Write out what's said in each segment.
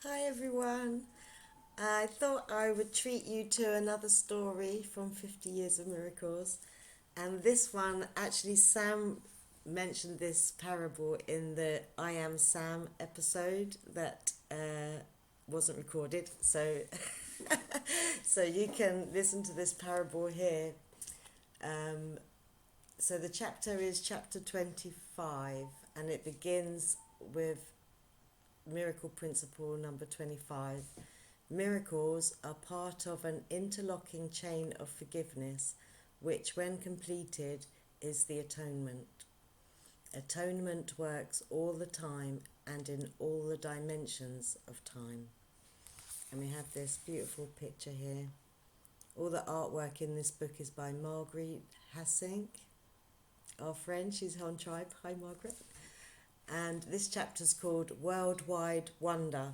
Hi everyone. I thought I would treat you to another story from 50 Years of Miracles. And this one, actually, Sam mentioned this parable in the I Am Sam episode that wasn't recorded. So you can listen to this parable here. Um, so the chapter is chapter 25, and it begins with miracle principle number 25. Miracles are part of an interlocking chain of forgiveness, which, when completed, is the atonement. Atonement works all the time and in all the dimensions of time. And we have this beautiful picture here. All the artwork in this book is by Marguerite Hassink, our friend. She's on Tribe. Hi, Margaret. And this chapter's called Worldwide Wonder.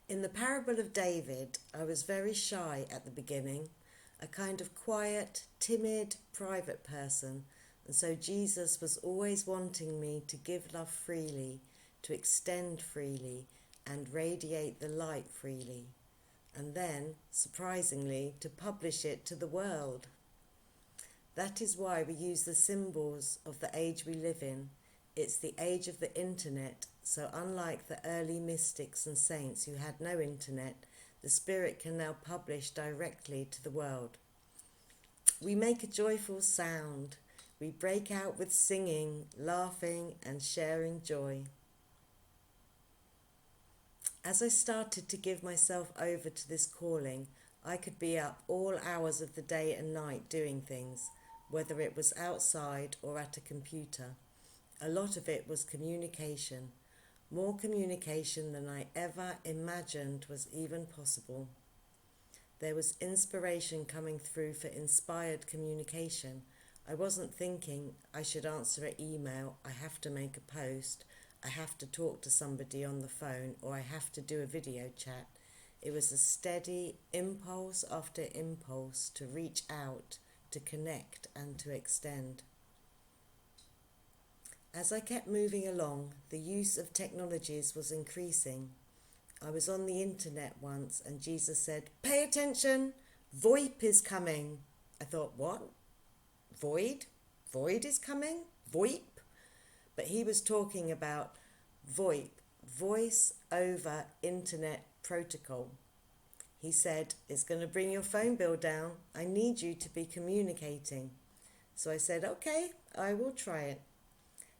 In the parable of David, I was very shy at the beginning, a kind of quiet, timid, private person, and so Jesus was always wanting me to give love freely, to extend freely, and radiate the light freely, and then, surprisingly, to publish it to the world. That is why we use the symbols of the age we live in. It's the age of the internet, so unlike the early mystics and saints who had no internet, the Spirit can now publish directly to the world. We make a joyful sound. We break out with singing, laughing, and sharing joy. As I started to give myself over to this calling, I could be up all hours of the day and night doing things, whether it was outside or at a computer. A lot of it was communication, more communication than I ever imagined was even possible. There was inspiration coming through for inspired communication. I wasn't thinking I should answer an email, I have to make a post, I have to talk to somebody on the phone, or I have to do a video chat. It was a steady impulse after impulse to reach out, to connect, and to extend. As I kept moving along, the use of technologies was increasing. I was on the internet once and Jesus said, "Pay attention, VoIP is coming." I thought, what? Void? Void is coming? VoIP? But he was talking about VoIP, Voice over Internet Protocol. He said, "It's going to bring your phone bill down. I need you to be communicating." So I said, "Okay, I will try it."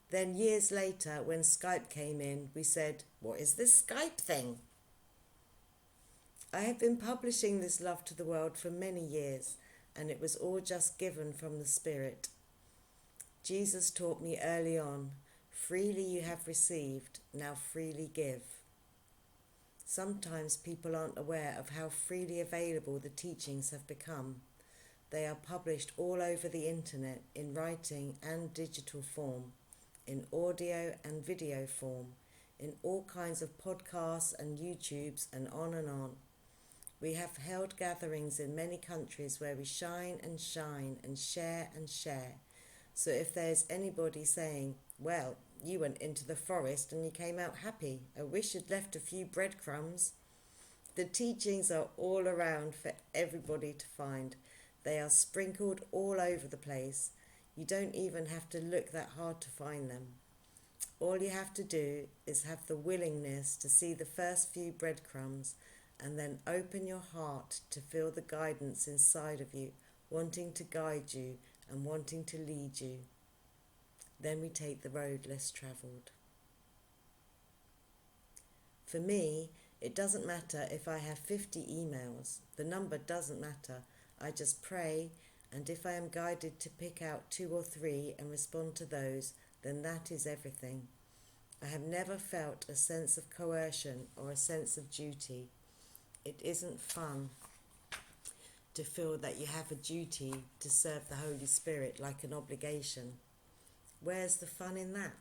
Then years later, when Skype came in, we said, "What is this Skype thing?" I have been publishing this love to the world for many years, and it was all just given from the Spirit. Jesus taught me early on, "Freely you have received, now freely give." Sometimes people aren't aware of how freely available the teachings have become. They are published all over the internet in writing and digital form, in audio and video form, in all kinds of podcasts and YouTubes, and on and on. We have held gatherings in many countries where we shine and shine and share and share. So if there's anybody saying, "Well, you went into the forest and you came out happy. I wish you'd left a few breadcrumbs." The teachings are all around for everybody to find. They are sprinkled all over the place. You don't even have to look that hard to find them. All you have to do is have the willingness to see the first few breadcrumbs and then open your heart to feel the guidance inside of you, wanting to guide you and wanting to lead you. Then we take the road less travelled. For me, it doesn't matter if I have 50 emails. The number doesn't matter. I just pray, and if I am guided to pick out 2 or 3 and respond to those, then that is everything. I have never felt a sense of coercion or a sense of duty. It isn't fun to feel that you have a duty to serve the Holy Spirit like an obligation. Where's the fun in that?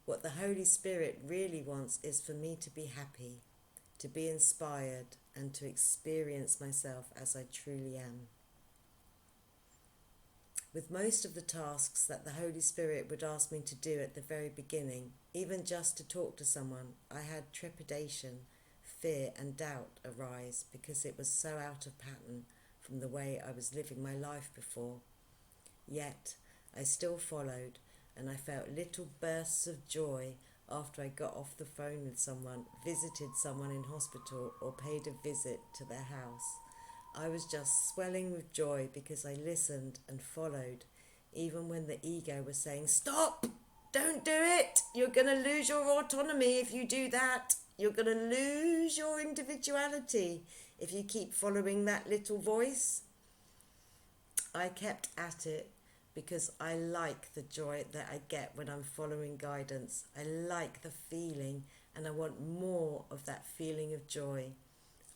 What the Holy Spirit really wants is for me to be happy, to be inspired, and to experience myself as I truly am. With most of the tasks that the Holy Spirit would ask me to do at the very beginning, even just to talk to someone, I had trepidation, fear and doubt arise because it was so out of pattern from the way I was living my life before. Yet I still followed, and I felt little bursts of joy after I got off the phone with someone, visited someone in hospital, or paid a visit to their house. I was just swelling with joy because I listened and followed, even when the ego was saying, "Stop! Don't do it! You're going to lose your autonomy if you do that. You're going to lose your individuality if you keep following that little voice." I kept at it because I like the joy that I get when I'm following guidance. I like the feeling, and I want more of that feeling of joy.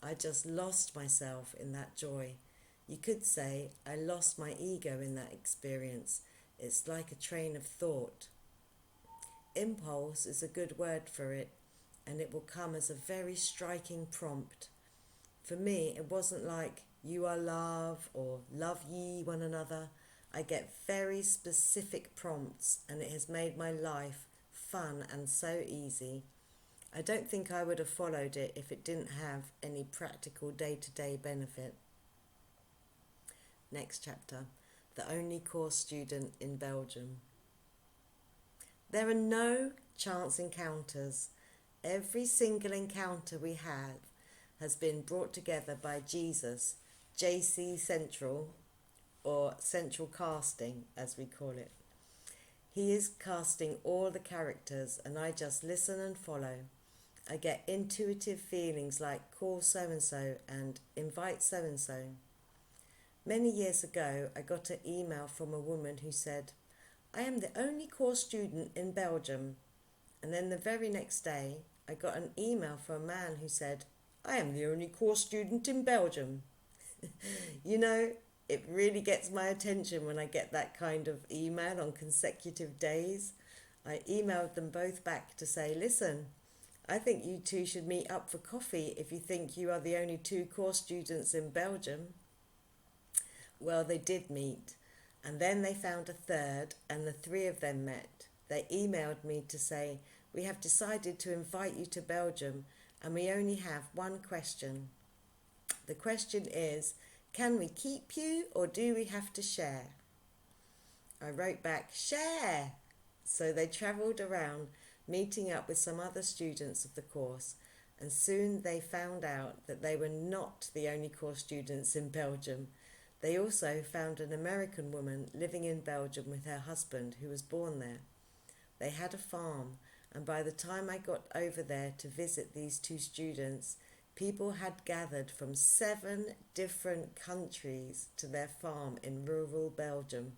I just lost myself in that joy. You could say I lost my ego in that experience. It's like a train of thought. Impulse is a good word for it, and it will come as a very striking prompt. For me, it wasn't like "you are love" or "love ye one another." I get very specific prompts, and it has made my life fun and so easy. I don't think I would have followed it if it didn't have any practical day-to-day benefit. Next chapter, the only course student in Belgium. There are no chance encounters. Every single encounter we have has been brought together by Jesus, JC Central, or Central Casting as we call it. He is casting all the characters, and I just listen and follow. I get intuitive feelings like "call so-and-so" and "invite so-and-so." Many years ago, I got an email from a woman who said, "I am the only course student in Belgium." And then the very next day, I got an email from a man who said, "I am the only course student in Belgium." You know, it really gets my attention when I get that kind of email on consecutive days. I emailed them both back to say, "Listen, I think you two should meet up for coffee if you think you are the only two course students in Belgium." Well, they did meet, and then they found a third, and the three of them met. They emailed me to say, "We have decided to invite you to Belgium, and we only have one question. The question is, can we keep you or do we have to share?" I wrote back, "Share!" So they travelled around, meeting up with some other students of the course, and soon they found out that they were not the only course students in Belgium. They also found an American woman living in Belgium with her husband who was born there. They had a farm, and by the time I got over there to visit these two students, people had gathered from 7 different countries to their farm in rural Belgium.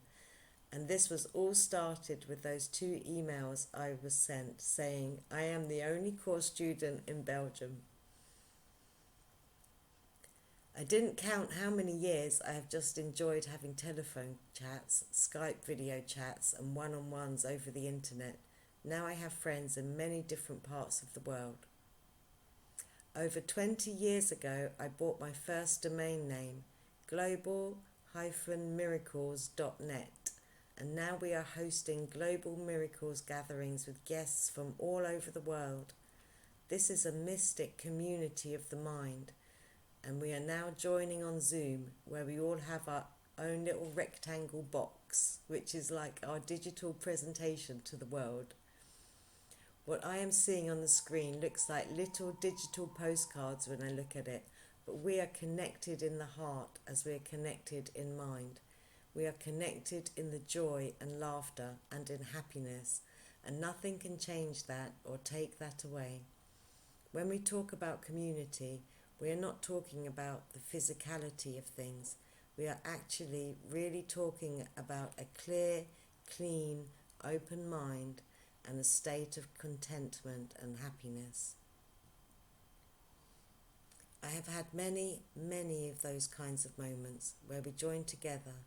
And this was all started with those 2 emails I was sent saying, "I am the only course student in Belgium." I didn't count how many years I have just enjoyed having telephone chats, Skype video chats, and one-on-ones over the internet. Now I have friends in many different parts of the world. Over 20 years ago, I bought my first domain name, global-miracles.net, and now we are hosting Global Miracles gatherings with guests from all over the world. This is a mystic community of the mind, and we are now joining on Zoom, where we all have our own little rectangle box, which is like our digital presentation to the world. What I am seeing on the screen looks like little digital postcards when I look at it, but we are connected in the heart as we are connected in mind. We are connected in the joy and laughter and in happiness, and nothing can change that or take that away. When we talk about community, we are not talking about the physicality of things. We are actually really talking about a clear, clean, open mind and a state of contentment and happiness. I have had many, many of those kinds of moments where we join together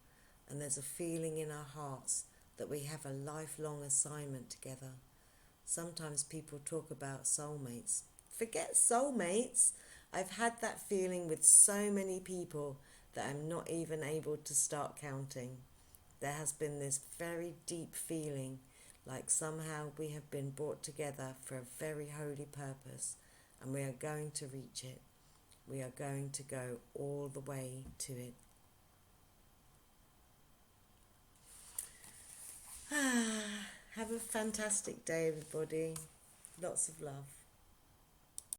and there's a feeling in our hearts that we have a lifelong assignment together. Sometimes people talk about soulmates. Forget soulmates! I've had that feeling with so many people that I'm not even able to start counting. there has been this very deep feeling like somehow we have been brought together for a very holy purpose, and we are going to reach it. We are going to go all the way to it. Have a fantastic day, everybody. Lots of love.